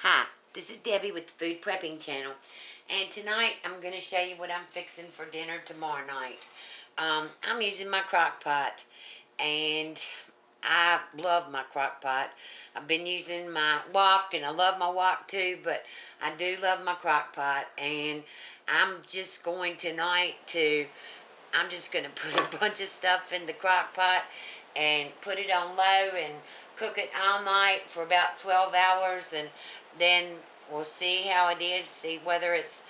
Hi, this is Debbie with the Food Prepping Channel, and tonight I'm going to show you what I'm fixing for dinner tomorrow night. I'm using my crock pot, and I love my crock pot. I've been using my wok, and I love my wok too, but I do love my crock pot, and I'm just going tonight to, I'm just going to put a bunch of stuff in the crock pot and put it on low and cook it all night for about 12 hours, and then we'll see how it is, see whether it's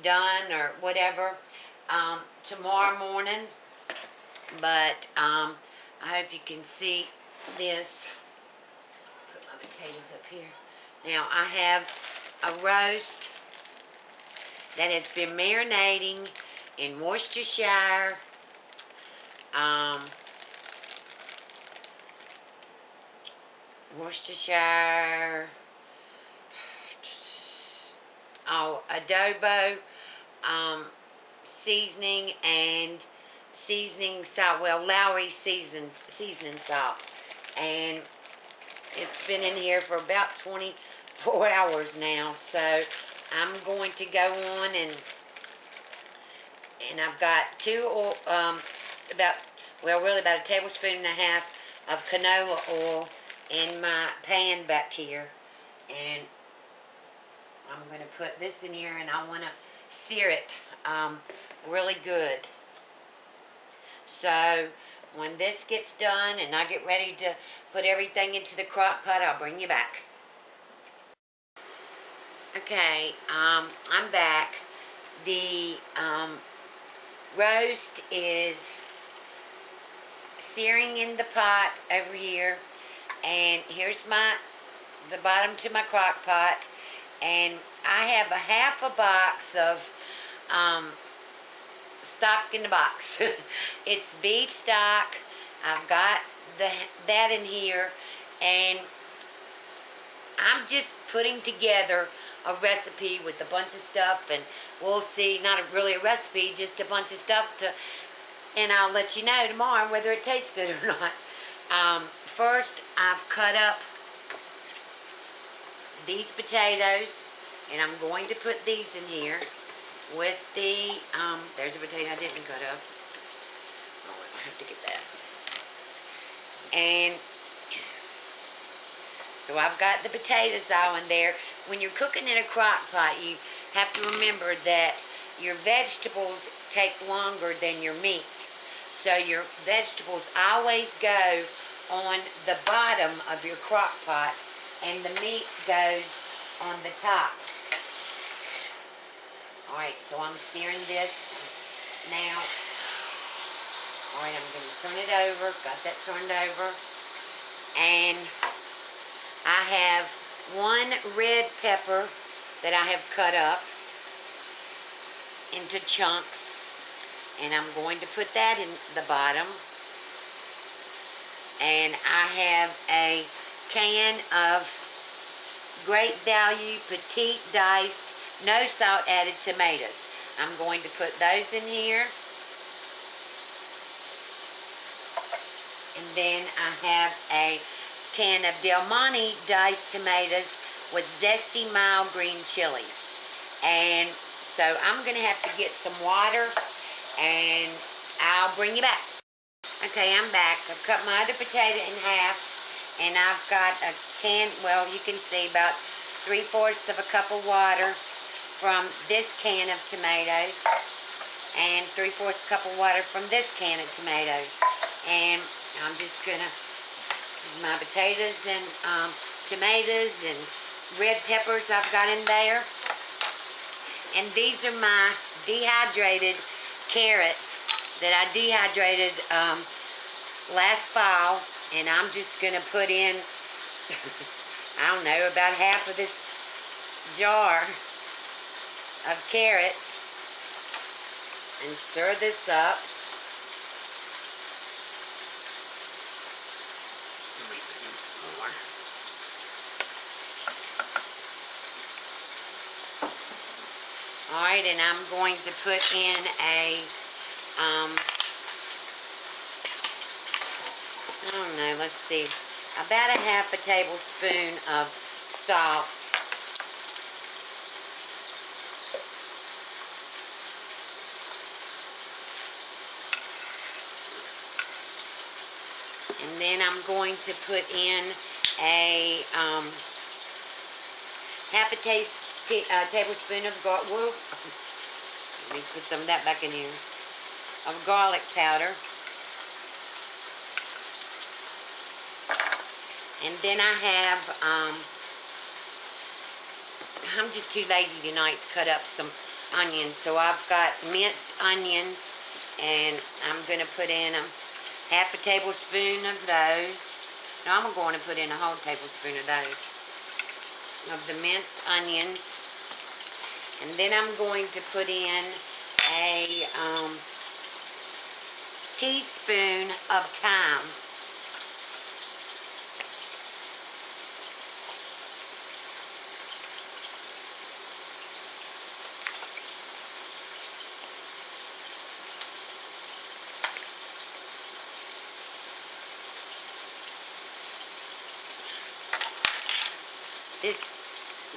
done or whatever tomorrow morning. But I hope you can see this. Put my potatoes up here. Now I have a roast that has been marinating in Worcestershire, adobo, seasoning and seasoning salt. Well, Lowry seasoning salt, and it's been in here for about 24 hours now. So I'm going to go on and I've got about a tablespoon and a half of canola oil in my pan back here, and I'm going to put this in here, and I want to sear it really good. So when this gets done and I get ready to put everything into the crock pot, I'll bring you back. Okay, I'm back. The roast is searing in the pot over here, and here's the bottom to my crock pot, and I have a half a box of stock in the box. It's beef stock. I've got that in here, and I'm just putting together a recipe with a bunch of stuff, and we'll see. Not really a recipe, just a bunch of stuff and I'll let you know tomorrow whether it tastes good or not. First, I've cut up these potatoes, and I'm going to put these in here with the, there's a potato I didn't cut up. Oh, I have to get that. And so I've got the potatoes all in there. When you're cooking in a crock pot, you have to remember that your vegetables take longer than your meat. So your vegetables always go on the bottom of your crock pot, and the meat goes on the top. Alright, so I'm searing this now. Alright, I'm going to turn it over. Got that turned over. And I have one red pepper that I have cut up into chunks, and I'm going to put that in the bottom. And I have a can of Great Value petite diced, no salt added tomatoes. I'm going to put those in here. And then I have a can of Del Monte diced tomatoes with zesty mild green chilies. And so I'm going to have to get some water, and I'll bring you back. Okay, I'm back. I've cut my other potato in half, and I've got a can, well, you can see about 3/4 of a cup of water from this can of tomatoes, and 3/4 cup of water from this can of tomatoes. And I'm just going to, my potatoes and tomatoes and red peppers I've got in there. And these are my dehydrated carrots that I dehydrated last fall, and I'm just going to put in, I don't know, about half of this jar of carrots and stir this up. Let me put in some more. Alright, and I'm going to put in I don't know, let's see, about a half a tablespoon of salt And then I'm going to put in a half a tablespoon of garlic. Whoa. Let me put some of that back in here. Of garlic powder. And then I have, I'm just too lazy tonight to cut up some onions. So I've got minced onions, and I'm going to put in half a tablespoon of those. No, I'm going to put in a whole tablespoon of those, of the minced onions. And then I'm going to put in a teaspoon of thyme.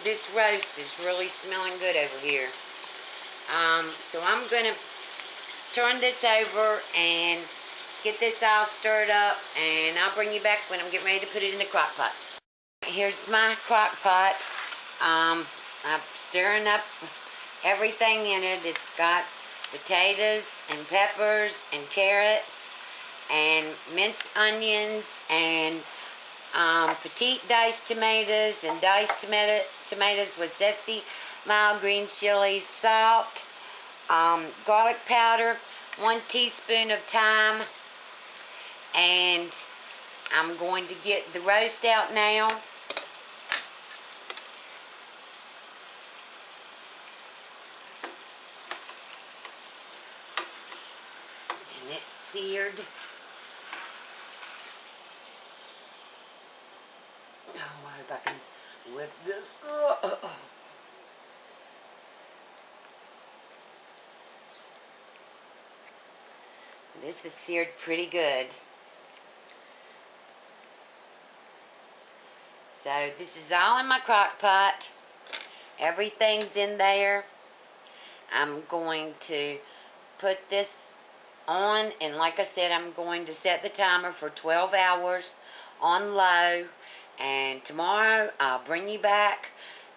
This roast is really smelling good over here. So I'm going to turn this over and get this all stirred up, and I'll bring you back when I'm getting ready to put it in the crock pot. Here's my crock pot. I'm stirring up everything in it. It's got potatoes and peppers and carrots and minced onions and petite diced tomatoes and diced tomatoes with zesty mild green chilies, salt, garlic powder, 1 teaspoon of thyme, and I'm going to get the roast out now. And it's seared. Oh, I hope I can lift this up. This is seared pretty good. So this is all in my crock pot. Everything's in there. I'm going to put this on, and like I said, I'm going to set the timer for 12 hours on low. And tomorrow I'll bring you back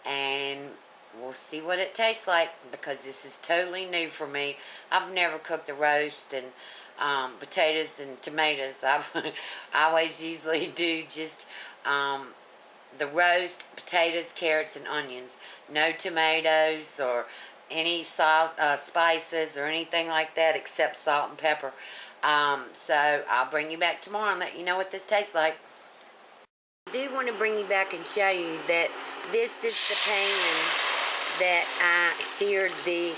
and we'll see what it tastes like, because this is totally new for me. I've never cooked a roast and potatoes and tomatoes. I always usually do just the roast, potatoes, carrots, and onions. No tomatoes or any spices or anything like that except salt and pepper. So I'll bring you back tomorrow and let you know what this tastes like. I do want to bring you back and show you that this is the pan that I seared the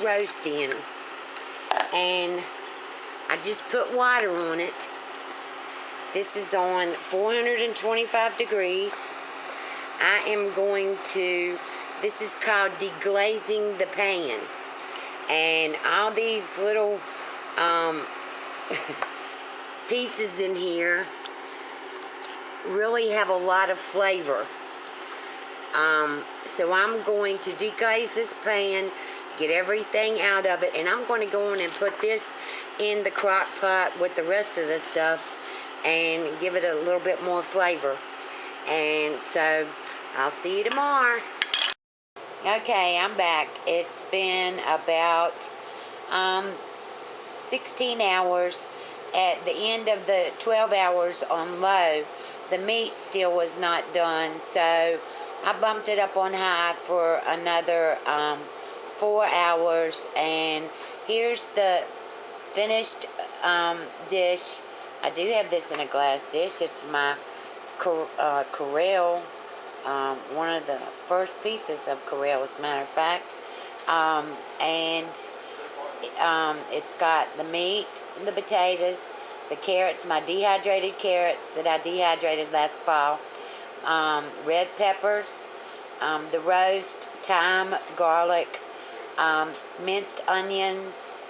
roast in. And I just put water on it. This is on 425 degrees. I am going to, this is called deglazing the pan. And all these little pieces in here really have a lot of flavor. So I'm going to deglaze this pan, get everything out of it, and I'm going to go on and put this in the crock pot with the rest of the stuff and give it a little bit more flavor. And so I'll see you tomorrow. Okay, I'm back. It's been about 16 hours. At the end of the 12 hours on low, the meat still was not done, so I bumped it up on high for another 4 hours. And here's the finished dish. I do have this in a glass dish. It's my Corelle, one of the first pieces of Corelle, as a matter of fact. And it's got the meat, the potatoes, the carrots, my dehydrated carrots that I dehydrated last fall, red peppers, the roast, thyme, garlic, minced onions,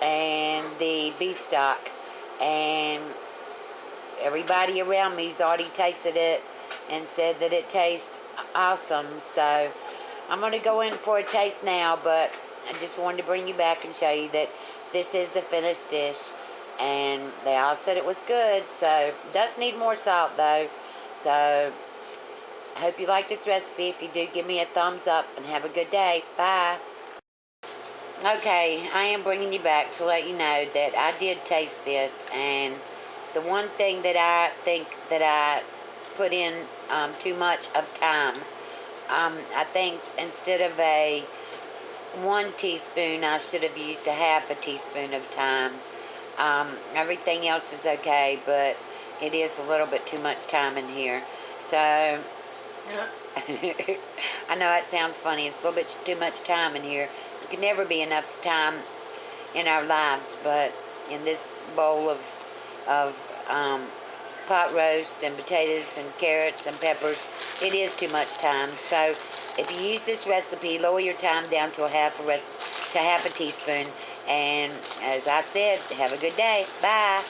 and the beef stock. And everybody around me's already tasted it and said that it tastes awesome. So I'm going to go in for a taste now, but I just wanted to bring you back and show you that this is the finished dish. and they all said it was good. So it does need more salt though. So I hope you like this recipe. If you do, give me a thumbs up and have a good day. Bye. Okay, I am bringing you back to let you know that I did taste this, and the one thing that I think that I put in too much of thyme. I think instead of a 1 teaspoon, I should have used a half a teaspoon of thyme. Everything else is okay, but it is a little bit too much thyme in here. So, I know it sounds funny. It's a little bit too much thyme in here. There can never be enough thyme in our lives, but in this bowl of pot roast and potatoes and carrots and peppers, it is too much thyme. So if you use this recipe, lower your thyme down to half a teaspoon. And as I said, have a good day. Bye.